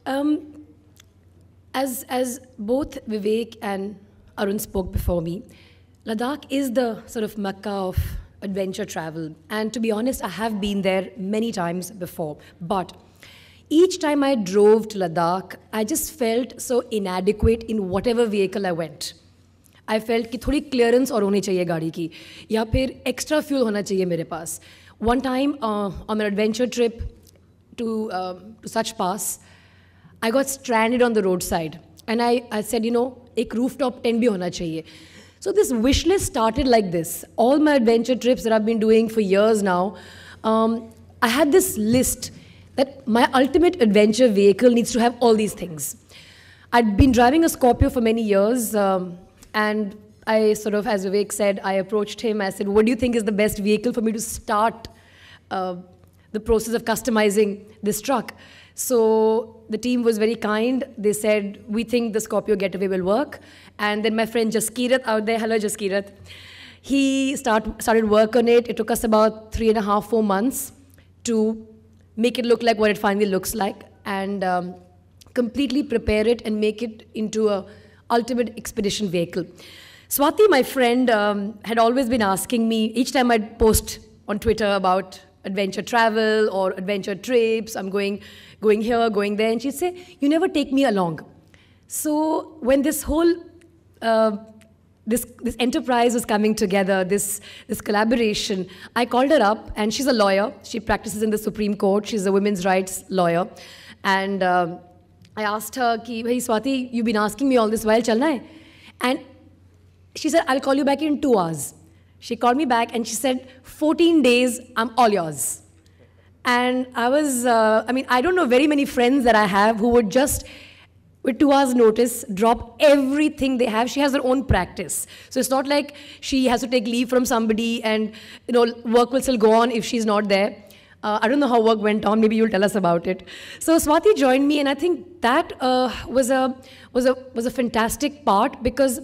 Um, as both Vivek and Arun spoke before me, Ladakh is the sort of Mecca of adventure travel. And to be honest, I have been there many times before. But each time I drove to Ladakh, I just felt so inadequate in whatever vehicle I went. I felt कि थोड़ी clearance और होनी चाहिए गाड़ी की, या फिर extra fuel होना चाहिए मेरे पास. One time on an adventure trip to Such Pass, I got stranded on the roadside. And I said, एक rooftop tent भी होना चाहिए. So this wish list started like this. All my adventure trips that I've been doing for years now, I had this list that my ultimate adventure vehicle needs to have all these things. I'd been driving a Scorpio for many years, and I sort of, as Vivek said, I approached him. I said, what do you think is the best vehicle for me to start the process of customizing this truck? So the team was very kind. They said, we think the Scorpio Getaway will work. And then my friend Jaskirat out there, hello Jaskirat, he started work on it. It took us about 3.5, 4 months to make it look like what it finally looks like, and completely prepare it and make it into a ultimate expedition vehicle. Swati, my friend, had always been asking me, each time I'd post on Twitter about adventure travel or adventure trips, I'm going here, going there, and she'd say, you never take me along. So when this whole, this enterprise was coming together, this collaboration, I called her up, and she's a lawyer. She practices in the Supreme Court. She's a women's rights lawyer. And I asked her, hey Swati, you've been asking me all this while, chalna hai? And she said, I'll call you back in 2 hours. She called me back and she said, 14 days, I'm all yours. And I was, I don't know very many friends that I have who would just, with 2 hours notice, drop everything they have. She has her own practice. So it's not like she has to take leave from somebody and, work will still go on if she's not there. I don't know how work went on. Maybe you'll tell us about it. So Swati joined me, and I think that was a fantastic part, because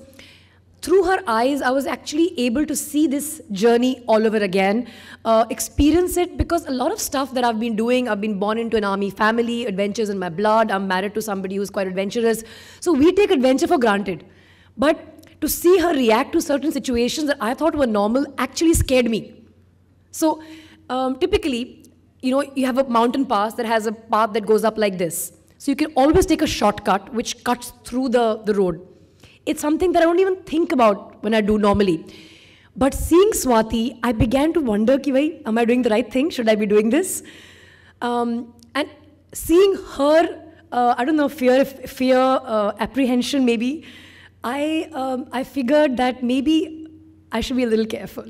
through her eyes, I was actually able to see this journey all over again, experience it, because a lot of stuff that I've been doing, I've been born into an army family, adventures in my blood, I'm married to somebody who's quite adventurous. So we take adventure for granted. But to see her react to certain situations that I thought were normal actually scared me. So typically, you have a mountain pass that has a path that goes up like this. So you can always take a shortcut which cuts through the road. It's something that I don't even think about when I do normally. But seeing Swati, I began to wonder, am I doing the right thing? Should I be doing this? And seeing her, I don't know, fear, apprehension maybe, I figured that maybe I should be a little careful.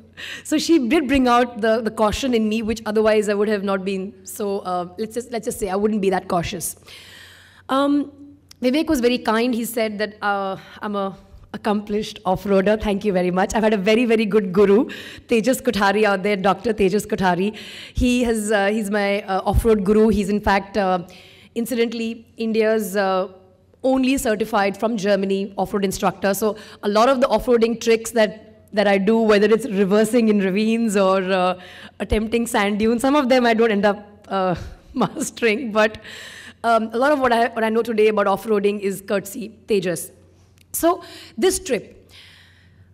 So she did bring out the caution in me, which otherwise I would have not been. So let's just say I wouldn't be that cautious. Vivek was very kind. He said that I'm an accomplished off-roader. Thank you very much. I've had a very, very good guru, Tejas Kothari out there, Dr. Tejas Kothari. He's my off-road guru. He's in fact, incidentally, India's only certified from Germany off-road instructor. So a lot of the off-roading tricks that I do, whether it's reversing in ravines or attempting sand dunes, some of them I don't end up mastering, but a lot of what I know today about off-roading is courtesy Tejas. So this trip,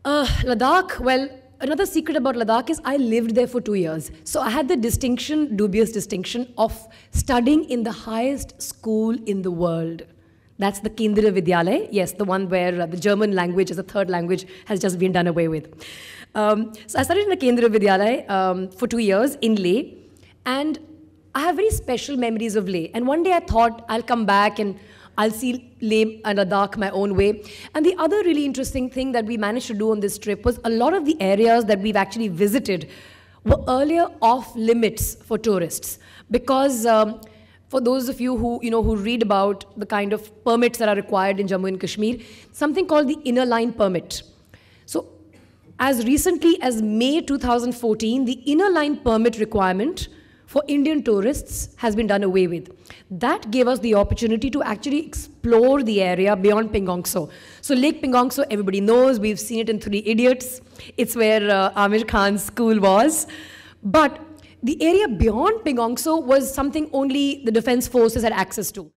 Ladakh, well, another secret about Ladakh is I lived there for 2 years. So I had the dubious distinction of studying in the highest school in the world. That's the Kendriya Vidyalaya, yes, the one where the German language as a third language has just been done away with. So I studied in the Kendriya Vidyalaya for 2 years in Leh, and I have very special memories of Leh. And one day I thought I'll come back and I'll see Leh and Ladakh my own way. And the other really interesting thing that we managed to do on this trip was a lot of the areas that we've actually visited were earlier off limits for tourists, because for those of you who read about the kind of permits that are required in Jammu and Kashmir, something called the Inner Line Permit. So as recently as May 2014, the Inner Line Permit requirement for Indian tourists has been done away with. That gave us the opportunity to actually explore the area beyond Pingong Tso. So Lake Pingong Tso, everybody knows, we've seen it in 3 Idiots. It's where Amir Khan's school was. But the area beyond Pingong Tso was something only the defense forces had access to.